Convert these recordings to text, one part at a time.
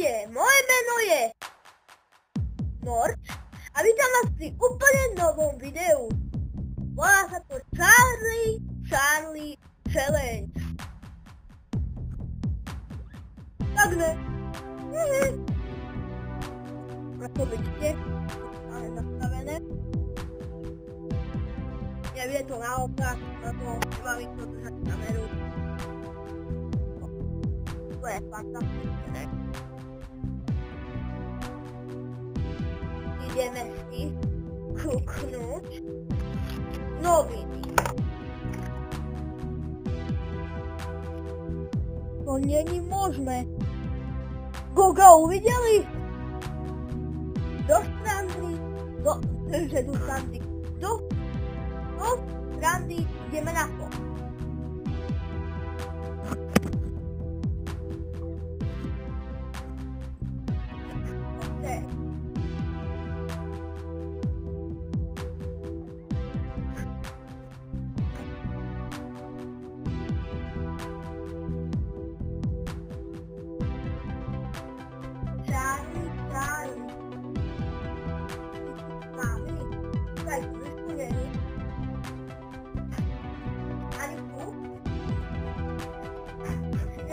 moje meno je Nord a vítam vás pri úplne novom videu. Volá sa to Charlie Challenge. Takže, ako vidíte, máme nastavené. Nevie to naopak, na to nebaví to držať kameru. To je fantastické, ne? Ideme si kúknúť noviny. To není možné. Koga uvideli? Do strandy ideme na to. Okay.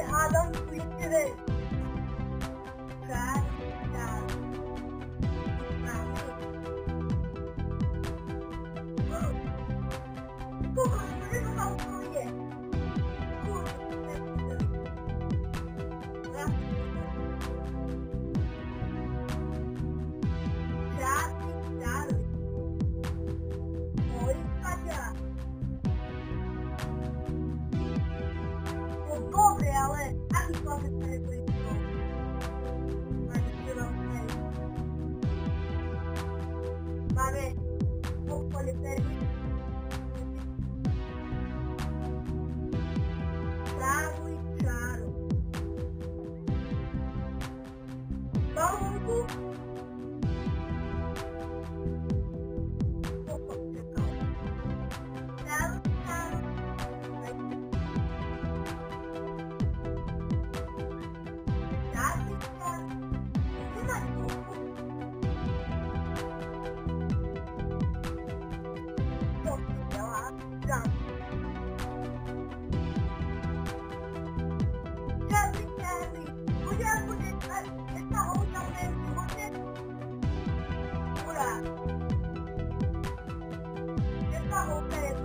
Hádam budete ver. Dobre, ale aký chlapec sa nebude to? Máme obchode servis. Právuj čáru. Balónku.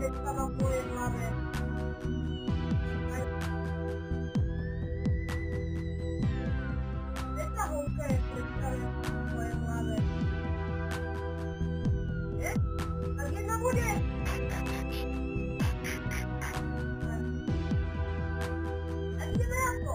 Predstava v mojej hlave. Predstavovka je predstava v mojej hlave. Je? Tak jedna bude. A ideme na to.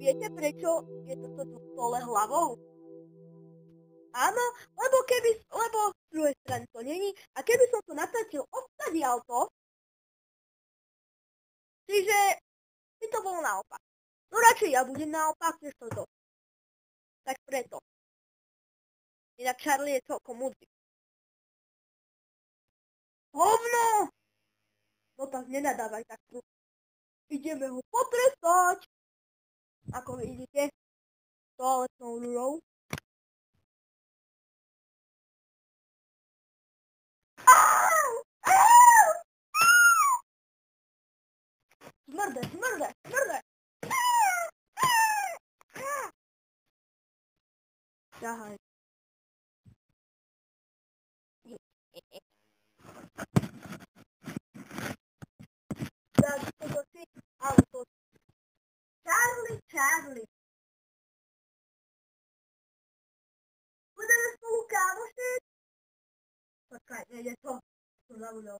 Viete, prečo je toto tu dole hlavou? Áno, lebo z druhej strany to není, a keby som to natáčil odtadiaľto, čiže by to bolo naopak. No radšej ja budem naopak, než toto. Tak preto. Inak Charlie je celkom múdry. Hovno! No tak nenadávaj takto. Ideme ho potrestať. ako vidíte, toaletnou rúrou. Smrde, smrde, smrde. Ťahaj. Tak, toto si, ale to... Charlie, Charlie. Budeme spolu kámošiť? Počkaj, nejde to. Som zabudol.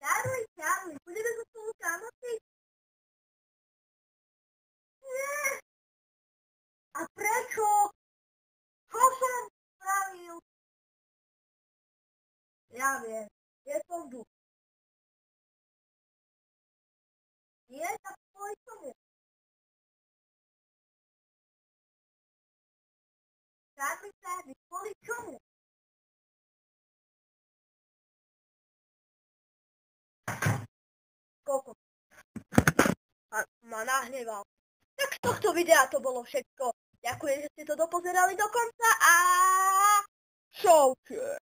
Charlie, Charlie, budeme sa spolu kámošiť? Nie. A prečo? Čo som spravil? Ja viem, je som tu. Nie, tak kvôli tomu. Charlie, Charlie, kvôli čomu? Koľko? Ma nahneval. Tak z tohto videa to bolo všetko. Ďakujem, že ste to dopozerali do konca a... Čaute.